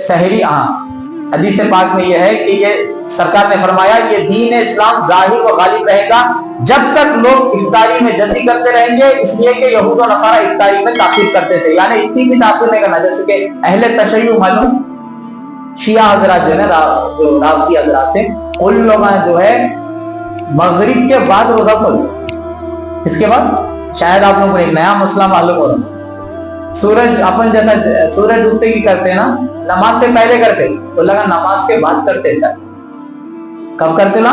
सहरी, हदीस पाक में यह है कि ये सरकार ने फरमाया ये दीन इस्लाम ज़ाहिर व गालिब रहेगा जब तक लोग इफ्तारी में जल्दी करते रहेंगे, इसलिए कि यहूद और नसारा इफ्तारी में ताखीर करते थे, यानी इतनी भी ताखीर नहीं करना। जैसे कि अहले तशय्युअ मालूम शिया हजरात जो है ना, जो रावती हजरात थे, उन लोग जो है मगरिब के बाद रोजा खोलो। इसके बाद शायद आप लोगों को एक नया मसला मालूम हो रहा, सूरज अपन जैसा सूरज डूबते की करते हैं ना, नमाज से पहले करते, तो लगा नमाज के बाद करते था। कब करते ना,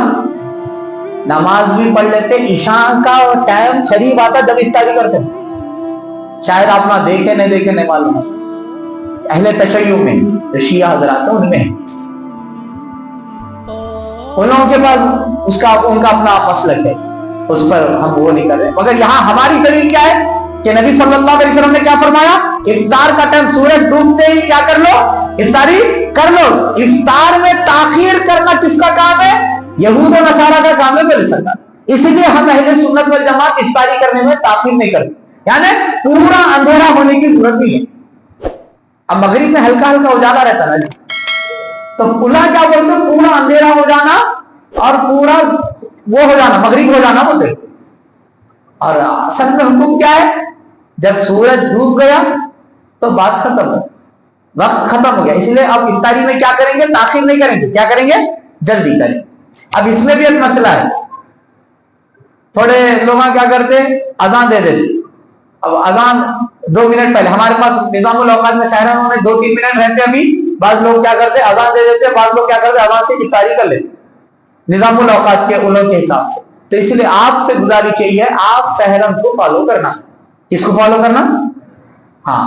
नमाज भी पढ़ लेते, इशा का टाइम करीब आता जब इफ्तारी करते। शायद आप ना देखे नहीं देखे नहीं मालूम, अहले तशय्युअ में जो शिया हजरात है उनमें, उन लोगों के पास उनका अपना मसलक है, उस पर हम वो नहीं कर रहे। मगर यहाँ हमारी दलील क्या है कि नबी सल्लल्लाहु अलैहि वसल्लम ने क्या फरमाया, इफ्तार का टाइम सूरज डूबते ही क्या कर लो, इफ्तारी कर लो। इफ्तार में ताखीर करना किसका काम है, यहूद और नसारा का काम है, बोले सरकार। इसीलिए हम अहले सुन्नत वल जमात इफ्तारी करने में ताखीर नहीं करते, यानी पूरा अंधेरा होने की जरूरत नहीं है। अब मगरिब में हल्का हल्का उजाला रहता ना, तो पुला क्या बोलते, पूरा अंधेरा हो जाना और पूरा वो हो जाना, मगरिब हो जाना बोलते। और असल में हुक्म क्या है, जब सूरज डूब गया तो बात खत्म हो, वक्त खत्म हो गया। इसलिए अब इफ्तारी में क्या करेंगे, ताखीर नहीं करेंगे, क्या करेंगे, जल्दी करें। अब इसमें भी एक मसला है, थोड़े लोग क्या करते हैं, अजान दे देते। अब अजान 2 मिनट पहले, हमारे पास निजामुल औकात में शहरों में 2-3 मिनट रहते हैं अभी, बाद लोग क्या करते हैं, अजान दे देते, बाद लोग क्या करते हैं, अजान से इफ्तारी कर लेते निजामुल औकात के उलों के हिसाब से। तो इसलिए आपसे गुजारिश यही है, आप सहरन को फॉलो करना। किसको फॉलो करना, हाँ,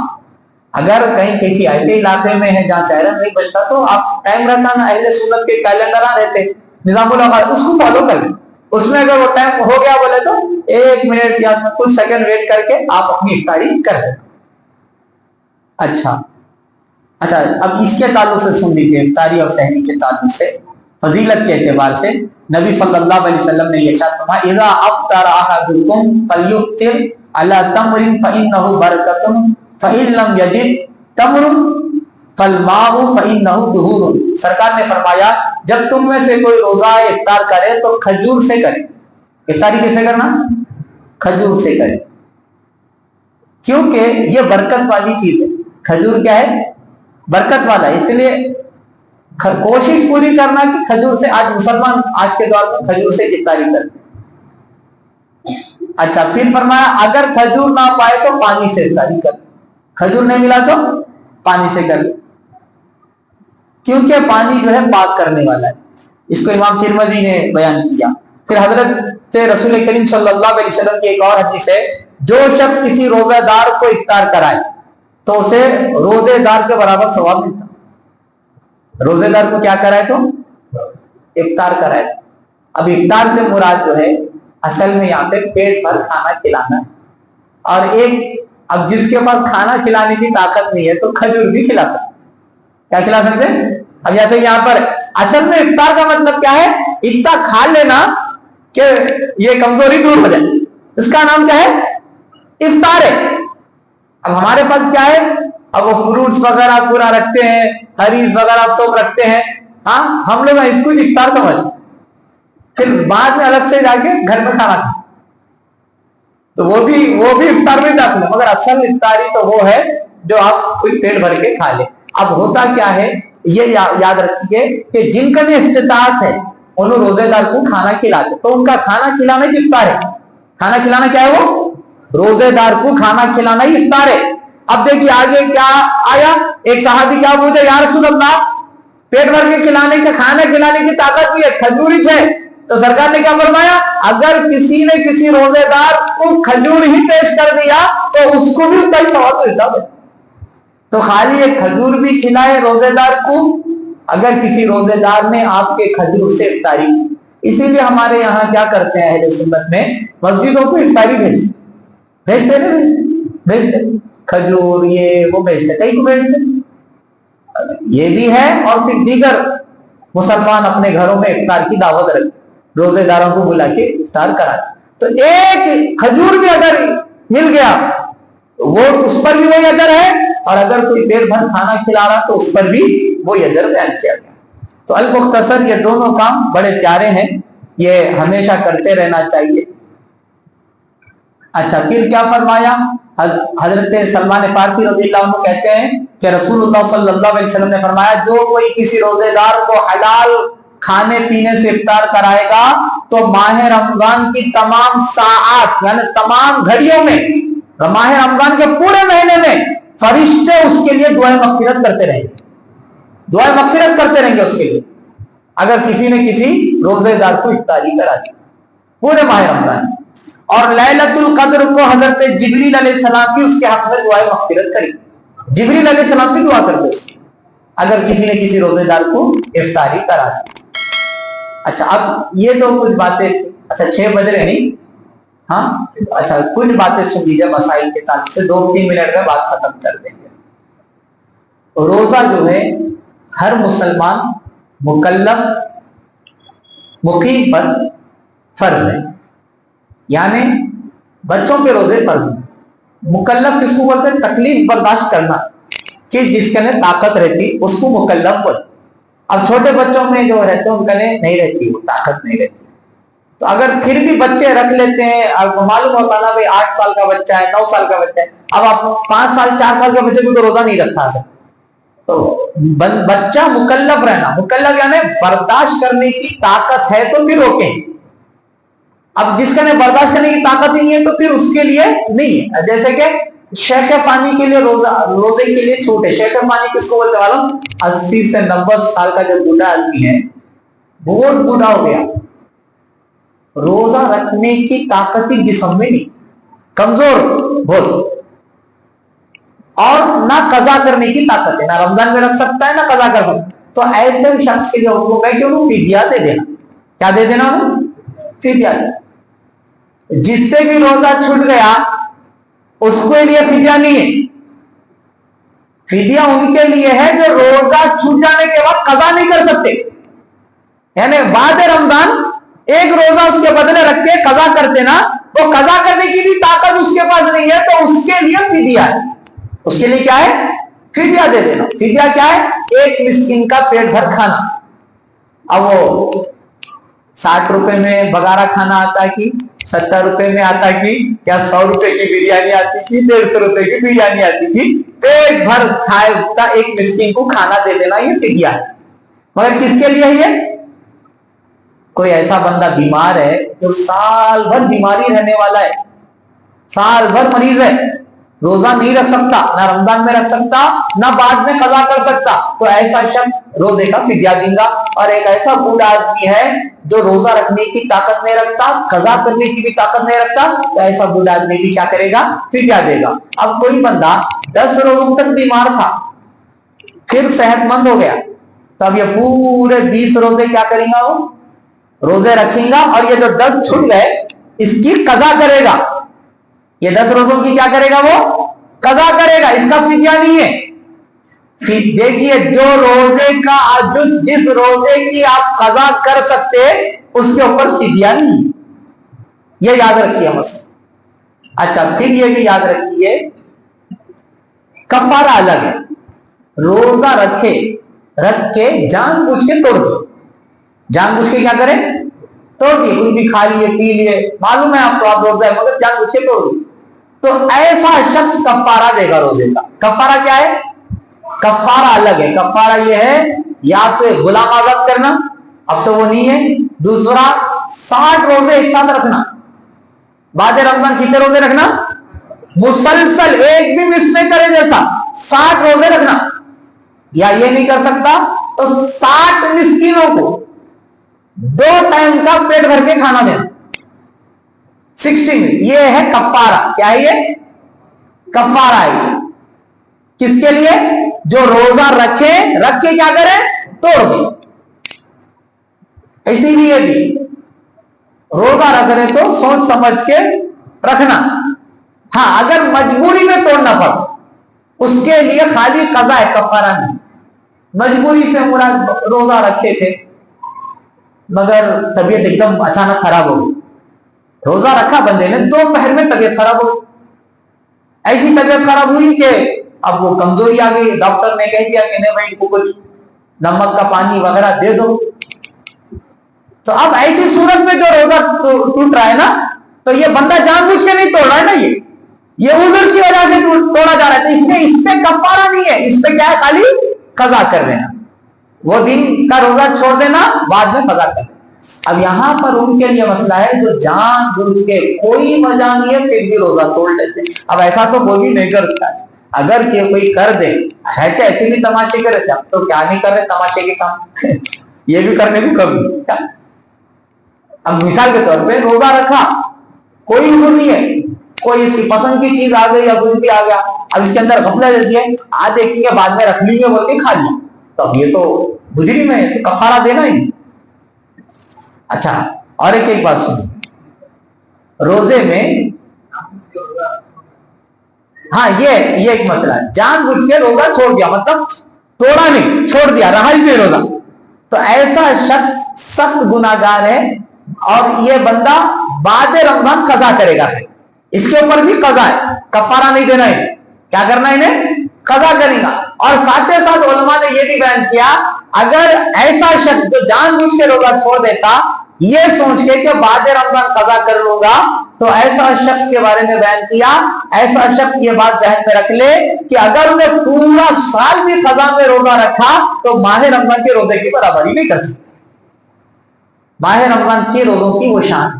अगर कहीं किसी ऐसे इलाके में है जहाँ सहरन नहीं बचता, तो आप टाइम रहता ना, अहले सुन्नत के कैलेंडर रहते निजामुल औकात, उसको फॉलो कर लें। उसमें अगर वो टाइम हो गया बोले तो 1 मिनट या कुछ सेकंड वेट करके आप अपनी इफ्तारी कर लें। अच्छा, अब इसके ताल्लुक से सुन लीजिए, इफ्तारी और सहरी के ताल्लुक से, फजीलत के एतबार से नबी सल्लल्लाहु अलैहि वसल्लम ने इरशाद फरमाया, इज़ा अफ्तरा अहदुकुम फल्युफ्तिर अला तमरिन फइन्नहु बरकतुन फइन लम यजिद तमरुन फलमाउ फइन्नहु दुहूरुन। सरकार ने फरमाया, जब तुम में से कोई रोजा इफ्तार करे तो खजूर से करे। इफ्तारी कैसे करना, खजूर से करे, क्योंकि ये बरकत वाली चीज है। खजूर क्या है, बरकत वाला, इसलिए कोशिश पूरी करना कि खजूर से, आज मुसलमान आज के दौर में खजूर से इफ्तारी करते। अच्छा, फिर फरमाया अगर खजूर ना पाए तो पानी से इफ्तारी कर, खजूर नहीं मिला तो पानी से कर, क्योंकि पानी जो है पाक करने वाला है। इसको इमाम तिरमिज़ी ने बयान किया। फिर हजरत रसूल करीम सल्लल्लाहु अलैहि वसल्लम की एक और हदीस है, जो शख्स किसी रोजेदार को इफ्तार कराए तो उसे रोजेदार के बराबर सवाब मिलता। रोजेदार को क्या कराए तो इफ्तार कराए। अब इफ्तार से मुराद जो है असल में यहाँ पे पेट भर खाना खिलाना, और एक अब जिसके पास खाना खिलाने की ताकत नहीं है तो खजूर भी खिला सकते। क्या खिला सकते हैं? अब जैसे यहाँ पर असल में इफ्तार का मतलब क्या है, इतना खा लेना कि ये कमजोरी दूर हो जाए, इसका नाम क्या है, इफ्तार है। अब हमारे पास क्या है, अब वो फ्रूट्स वगैरह पूरा रखते हैं, हरीज वगैरह सब रखते हैं, हाँ, हम लोग इसको इफ्तार समझते, फिर बाद में अलग से जाके घर में खाना खाते, तो वो भी इफ्तार में दाखिल है। मगर असल इफ्तारी तो वो है जो आप कोई पेट भर के खा ले। अब होता क्या है, ये याद रखिए कि जिनका भी इस्तिताअत है उन रोजेदार को खाना खिलाते, तो उनका खाना खिलाना ही इफ्तार है। खाना खिलाना क्या है, वो रोजेदार को खाना खिलाना ही इफ्तार है। अब देखिए आगे क्या आया, एक सहाबी क्या पूछे, या रसूल अल्लाह, पेट भर के खिलाने का, खाना खिलाने की ताकत भी है, खजूरी है, तो सरकार ने क्या फरमाया, अगर किसी ने किसी रोजेदार को खजूर ही पेश कर दिया तो उसको भी उतना ही सवाब मिलता है। तो खाली एक खजूर भी खिलाए रोजेदार को, अगर किसी रोजेदार ने आपके खजूर से इफ्तारी की। इसीलिए हमारे यहाँ क्या करते हैं अहले सुन्नत में, मस्जिदों को इफ्तारी भेजते खजूर, ये वो भेजते, कई को भेजते, ये भी है। और फिर दीगर मुसलमान अपने घरों में इफ्तार की दावत रखते, रोजेदारों को बुला के इफ्तार कराते। तो एक खजूर भी अगर मिल गया तो वो उस पर भी वही अजर है, और अगर कोई पेट भर खाना खिला रहा तो उस पर भी وہ یہ अजर बयान किया गया। तो अल-मुख्तसर ये दोनों काम बड़े प्यारे हैं, ये हमेशा करते रहना चाहिए। अच्छा, फिर क्या फरमाया? हजरत सलमान फारसी रज़ियल्लाहु अन्हु कहते हैं कि रसूलुल्लाह सल्लल्लाहु अलैहि वसल्लम ने फरमाया, जो कोई किसी रोजेदार को हलाल खाने पीने से इफ्तार कराएगा तो माह रमजान की तमाम साआत यानी तमाम घड़ियों में, माह रमजान के पूरे महीने में फरिश्ते उसके लिए दुआ मगफिरत करते रहेंगे, दुआ मगफिरत करते रहेंगे उसके लिए, अगर किसी ने किसी रोजेदार को इफ्तारी करा दी पूरे माह रमजान। और लैलतुल कद्र को हजरत जिब्रील अलैहिस्सलाम की उसके हक में दुआ मगफिरत करी, जिब्रील अलैहिस्सलाम की दुआ करते उसकी, अगर किसी ने किसी रोजेदार को इफ्तारी करा दी। अच्छा, अब ये तो कुछ बातें थी। अच्छा, 6 बज रहे नहीं? हाँ, अच्छा, कुछ बातें सुन लीजिए मसाइल के ताल्लुक से, 2-3 मिनट में बात खत्म कर देंगे। रोजा जो है हर मुसलमान मुकल्लफ मुकीम पर फर्ज है, यानी बच्चों के रोजे फर्ज है। मुकल्लफ किसको बोलते हैं? तकलीफ बर्दाश्त करना, कि जिसके ने ताकत रहती उसको मुकल्लफ बोलते। अब छोटे बच्चों में जो रहते हैं उनका नहीं रहती, वो ताकत नहीं रहती। तो अगर फिर भी बच्चे रख लेते हैं, आपको मालूम होता ना भाई 8 साल का बच्चा है, 9 साल का बच्चा है, अब आप 5 साल 4 साल के बच्चे को तो रोजा नहीं रखा सकते। तो बच्चा मुकल्लफ रहना, मुकल्लफ यानी बर्दाश्त करने की ताकत है तो फिर रोकें। अब जिसका ने बर्दाश्त करने की ताकत ही नहीं है तो फिर उसके लिए नहीं है। जैसे कि शेख पानी के लिए रोजे के लिए छूट है। शेख पानी किसको बोलते मालूम? 80 से 90 साल का जो बूढ़ा आदमी है, बहुत बूढ़ा हो गया, रोजा रखने की ताकत ही जिस्म में नहीं, कमजोर बहुत, और ना कजा करने की ताकत है, ना रमजान में रख सकता है ना कजा कर सकता है। तो ऐसे शख्स के लिए हुक्म है कि उन्हें फिदिया दे देना। क्या दे देना? फिदिया। जिससे भी रोजा छूट गया उसके लिए फिदिया नहीं है, फिदिया उनके लिए है जो रोजा छूट जाने के बाद कजा नहीं कर सकते, यानी बाद रमजान एक रोजा उसके बदले रख के कजा करते ना, वो कजा करने की भी ताकत उसके पास नहीं है, तो उसके लिए फिदिया है। उसके लिए क्या है? फिदिया दे देना। फिदिया क्या है? एक मिस्किन का पेट भर खाना। अब वो 60 रुपए में बगारा खाना आता कि 70 रुपए में आता कि, या 100 रुपए की बिरयानी आती कि 150 रुपए की बिरयानी आती कि, पेट भर खाए उतना एक मिस्किन को खाना दे देना, ये फिदिया है। मगर किसके लिए ये? कोई ऐसा बंदा बीमार है जो साल भर बीमारी रहने वाला है, साल भर मरीज है, रोजा नहीं रख सकता, ना रमजान में रख सकता ना बाद में कज़ा कर सकता, तो ऐसा शख्स रोजे का फिदिया देगा। और एक ऐसा बूढ़ा आदमी है जो रोजा रखने की ताकत नहीं रखता, कज़ा करने की भी ताकत नहीं रखता, तो ऐसा बूढ़ा आदमी भी क्या करेगा? फिदिया देगा। अब कोई बंदा 10 रोजों तक बीमार था, फिर सेहतमंद हो गया, तब ये पूरे 20 रोजे क्या करेगा? वो रोजे रखेगा, और ये जो 10 छूट गए इसकी कज़ा करेगा। ये 10 रोजों की क्या करेगा? वो कज़ा करेगा, इसका फिदिया नहीं है। देखिए, जो रोजे का जिस रोजे की आप कज़ा कर सकते उसके ऊपर फिदिया नहीं, ये याद रखिए मसला। अच्छा, फिर ये भी याद रखिए कफारा अलग है। रोजा रख के जानबूझ के तोड़ दो, जानबूझ के क्या करें? तोड़ दिए, कुछ भी खा लिए पी लिए, मालूम है आपको आप रोजा है मगर जानबूझ के तोड़ दिए, तो ऐसा शख्स कफारा देगा रोजे का। कफारा क्या है? कफारा अलग है। कफारा ये है, या तो गुलाम आजाद करना, अब तो वो नहीं है। दूसरा 60 रोजे एक साथ रखना, बाद रमजान कितने रोजे रखना? मुसलसल, एक भी मिस नहीं करे जैसा 60 रोजे रखना। या ये नहीं कर सकता तो 60 मिस्कीनों को 2 टाइम का पेट भर के खाना देना, 60 में। ये है कफारा। क्या है ये? कफारा है। किसके लिए? जो रोजा रख के क्या करे? तोड़ दे। इसीलिए भी रोजा रख रहे तो सोच समझ के रखना। हाँ, अगर मजबूरी में तोड़ना पड़ा उसके लिए खाली कज़ा है, कफारा नहीं। मजबूरी से मुराद रोजा रखे थे मगर तबीयत एकदम अचानक खराब हो गई, रोजा रखा बंदे ने, दोपहर में तबीयत खराब हो गई। ऐसी तबीयत खराब हुई कि अब वो कमजोरी आ गई, डॉक्टर ने कह दिया कि नहीं भाई इनको कुछ नमक का पानी वगैरह दे दो। तो अब ऐसी सूरत में जो रोजा टूट रहा है ना, तो ये बंदा जानबूझ के नहीं तोड़ रहा है ना, ये उज़्र की वजह से तोड़ा जा रहा है। तो इसमें इस पे कफारा नहीं है, इस पे क्या है, खाली कज़ा कर देना, वो दिन का रोजा छोड़ देना, बाद में कज़ा कर देना। अब यहां पर उनके लिए मसला है जो जानबूझ के कोई वजह नहीं है फिर भी रोजा तोड़ लेते। अब ऐसा तो कोई भी नहीं करता है, अगर कोई कर दे है तो ऐसे भी तमाशे के रहते, अब तो क्या नहीं कर रहे तमाशे के काम ये भी करने भी कभी क्या। अब मिसाल के तौर पे रोजा रखा, कोई उज़्र नहीं है, कोई इसकी पसंद की चीज आ गई या कुछ भी आ गया, अब इसके अंदर गफलत जैसी है, आज देखेंगे बाद में रख लीजिए बोल के खा लिया, तो अब ये तो गुजरी में तो कफारा देना ही। अच्छा, और एक बात सुनिए, रोजे में हाँ ये एक मसला है, जानबूझ के रोजा छोड़ दिया, मतलब तोड़ा नहीं, छोड़ दिया, रहा ही नहीं रोजा, तो ऐसा शख्स सख्त गुनाहगार है और ये बंदा बाद रमजान कज़ा करेगा, इसके ऊपर भी कज़ा है, कफारा नहीं देना है, क्या करना है इन्हें, कज़ा करेगा। और साथ ही साथ उलमा ने यह भी बयान किया, अगर ऐसा शख्स जो जानबूझ के रोजा छोड़ देता ये सोच के कि बाद रमजान कज़ा कर लूंगा, तो ऐसा शख्स के बारे में बयान किया, ऐसा शख्स ये बात ज़हन में रख ले कि अगर उन्हें पूरा साल भी कज़ा में रोजा रखा तो माह रमजान के रोजे की बराबरी नहीं कर सकती, माह रमजान के रोजों की वो शान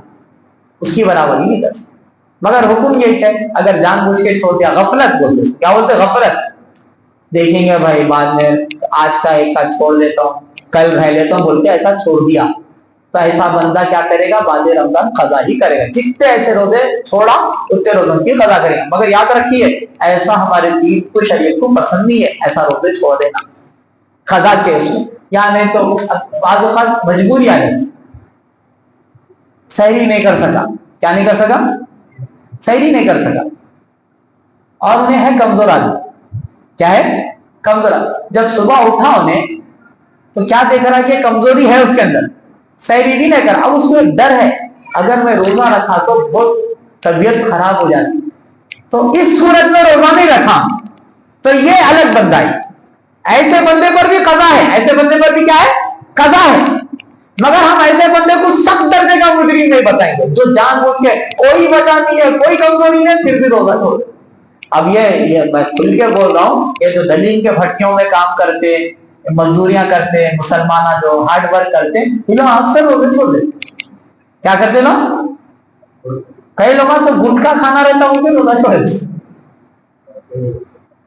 उसकी बराबरी नहीं कर सकती। मगर हुक्म यही है, अगर जानबूझ के छोड़ दिया, गफलत बोलते, क्या बोलते, गफलत, देखेंगे भाई बाद में, आज का एक का छोड़ देता हूँ, कल रह लेता हूँ बोल के ऐसा छोड़ दिया, तो ऐसा बंदा क्या करेगा, बाद रमजान कज़ा ही करेगा, जितने ऐसे रोजे छोड़ा उतने रोजों की कज़ा करेगा। मगर याद रखिए, ऐसा हमारे दीन को, शरीयत को पसंद नहीं है, ऐसा रोजे छोड़ देना कज़ा के उसमें, या नहीं तो बाज़ औक़ात मजबूरी आ जाती, सहरी नहीं कर सका, क्या नहीं कर सका, सहरी नहीं कर सका, और उन्हें है कमजोर आदमी, क्या है, कमजोर आदमी, जब सुबह उठा उन्हें तो क्या देख रहा है कि कमजोरी है उसके अंदर, सहरी भी नहीं कर, अब उसको एक डर है, अगर मैं रोजा रखा तो बहुत तबीयत खराब हो जाती, तो इस सूरत में रोजा नहीं रखा, तो ये अलग बंदा है, ऐसे बंदे पर भी कज़ा है, ऐसे बंदे पर भी क्या है, कज़ा है। मगर हम ऐसे बंदे को सख्त दर्जे का मुजरिम नहीं बताएंगे, जो जानबूझ के कोई वजह नहीं है, कोई कमजोरी नहीं, फिर भी रोजा छोड़। अब ये मैं खुल के बोल रहा हूँ, ये जो दलील के भट्टियों में काम करते, मजदूरियां करते, मुसलमान जो हार्ड वर्क करते, ये लोग अक्सर रोजे छोड़ देते। क्या करते लोग, कई लोग तो गुटखा खाना रहता है, उनके रोजा छोड़ देते,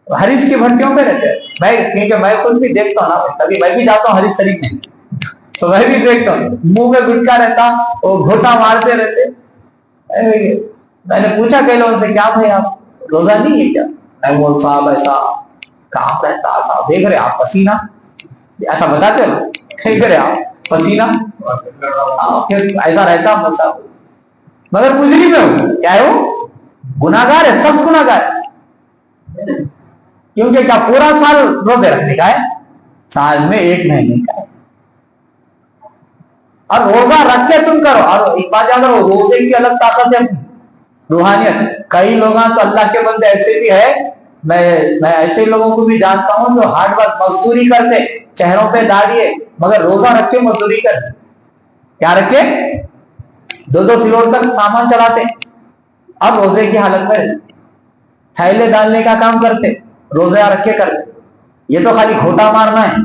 हरीश की भट्टियों पे रहते हैं। मैं क्योंकि मैं खुद भी देखता हूँ ना, कभी मैं भी जाता हूँ हरीश शरीफ में, तो मैं भी देखता हूँ मुंह में गुटखा रहता, वो घोटा मारते रहते। मैंने पूछा कई लोगों से, क्या भाई आप रोजा नहीं है क्या, मैं बोल साहब ऐसा काम रहता, साहब देख रहे आप पसीना, ऐसा बताते हो, देख रहे आप पसीना, फिर ऐसा रहता साहब, मगर मुजरिम है वो, क्या है वो, गुनाहगार है, सब गुनाहगार है। क्योंकि क्या पूरा साल रोजे रखने का है, साल में एक महीने का है, और रोजा रख के तुम करो। और एक बात याद रखो, रोजे की अलग ताकत है, रूहानियत। कई लोग तो अल्लाह के बंदे ऐसे भी है, मैं ऐसे लोगों को भी जानता हूं जो हार्ड वर्क मजदूरी करते, चेहरों पे दाढ़ी है, मगर रोजा रख के मजदूरी करते, क्या रखे, 2-2 फ्लोर तक सामान चलाते, अब रोजे की हालत में थैले डालने का काम करते, रोजा रख के करते। ये तो खाली घोटा मारना है,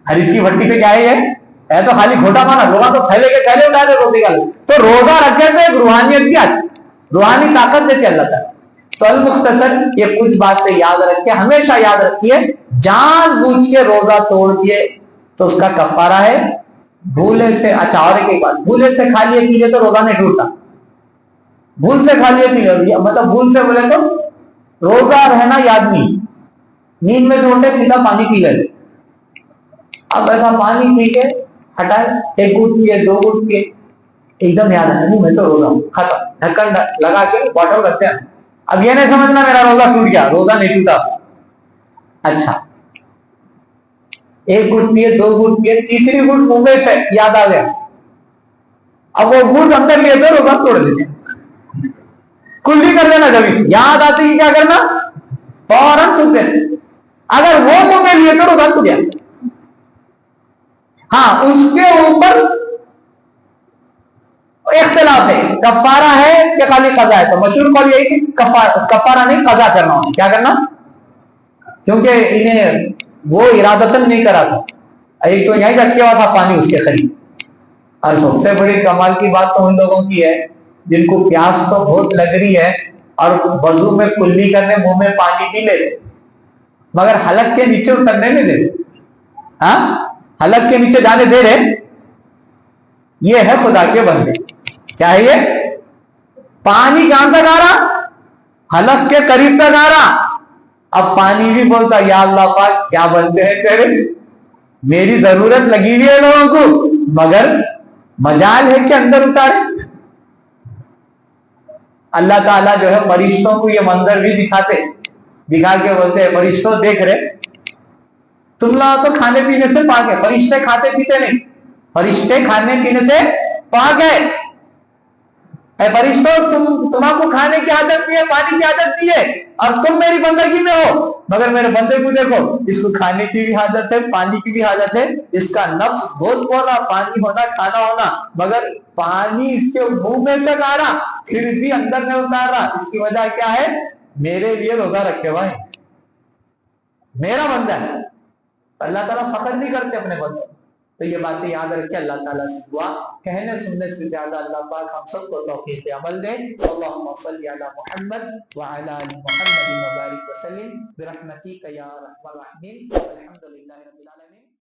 हरीश की भट्टी पे क्या है तो खाली घोटा मारना, लोग तो थैले के थैले उठा रहे रोजे का। तो रोजा रखे तो एक रूहानियत भी आती, रूहानी ताकत देते अल्लाह ताला। तो अल मुख्तसर ये कुछ बातें याद रखिए, हमेशा याद रखिए, जानबूझ के रोजा तोड़ दिए तो उसका कफारा है, भूले से, अच्छा और एक बात, भूले से खा लिए पी लिए तो रोजा नहीं टूटता, भूल से खा लिए पी लिए, मतलब भूल से बोले तो रोजा रहना याद नहीं, नींद में से उठे सीधा पानी पी लेते, अब ऐसा पानी पी के हटाए, 1 घूंट पिए, 2 घूंट पिए, एकदम याद है नहीं मैं तो रोजा हूं, खत्म, ढक्कन लगा के बॉटल रखते हैं। अब ये नहीं समझना मेरा रोजा टूट गया, रोजा नहीं टूटा। अच्छा 1 घूंट पिए, 2 घूंट पिए, तीसरी घूंट मुंह में से याद आ गया, अब वो घूंट अंदर लिए तो रोजा तोड़ लेते, कुल्ली कर देना, कभी याद आती है क्या करना, फौरन छूट देना, अगर वो मुंह में लिए तो रोजा टूट गया। ہاں اس کے اوپر اختلاف ہے، کفارہ ہے کہ خالی قضا ہے. تو مشہور قول یہی کہ کفارہ نہیں، قضا کرنا ہونا. کیا کرنا؟ کیونکہ انہیں وہ ارادتن نہیں کرا تھا. ایک تو یہیں رکھا ہوا تھا پانی اس کے قریب. اور سب سے بڑی کمال کی بات تو ان لوگوں کی ہے جن کو پیاس تو بہت لگ رہی ہے اور وضو میں کلی کرنے منہ میں پانی بھی لے مگر حلق کے نیچے اترنے نہیں دے. ہاں حلق کے نیچے جانے دے رہے. یہ ہے خدا کے بندے. چاہیے پانی کہاں تک آ رہا؟ حلق کے قریب تک آ رہا. اب پانی بھی بولتا یا اللہ پاک کیا بندے ہیں تیرے، میری ضرورت لگی ہوئی ہے لوگوں کو مگر مجال ہے کہ اندر اتارے. اللہ تعالیٰ جو ہے فرشتوں کو یہ منظر بھی دکھا کے بولتے ہیں فرشتوں دیکھ رہے تم لوگ تو کھانے پینے سے پاک ہے، فرشتے کھاتے پیتے نہیں، فرشتے کھانے پینے سے پاک ہے. اے فرشتوں تمہاں کو کھانے کی عادت نہیں ہے، پانی کی عادت نہیں ہے اور تم میری بندگی میں ہو مگر میرے بندے کو دیکھو اس کو کھانے کی بھی حاجت ہے، پانی کی بھی حاجت ہے. اس کا نفس بہت بول رہا پانی ہونا کھانا ہونا مگر پانی اس کے منہ میں تک آ رہا پھر بھی اندر نہیں اتار رہا. اس کی وجہ کیا ہے؟ میرے لیے روزہ رکھے بھائی، میرا بندہ ہے. اللہ تعالیٰ فخر نہیں کرتے اپنے بندوں. تو یہ باتیں یاد رکھ کے اللہ تعالیٰ سے دعا کہنے سننے سے زیادہ اللہ پاک ہم سب کو توفیق عمل دے. اللہم صلی علی محمد وعلی آل محمد وبارک وسلم برحمتک یا ارحم الراحمین. الحمدللہ رب العالمین.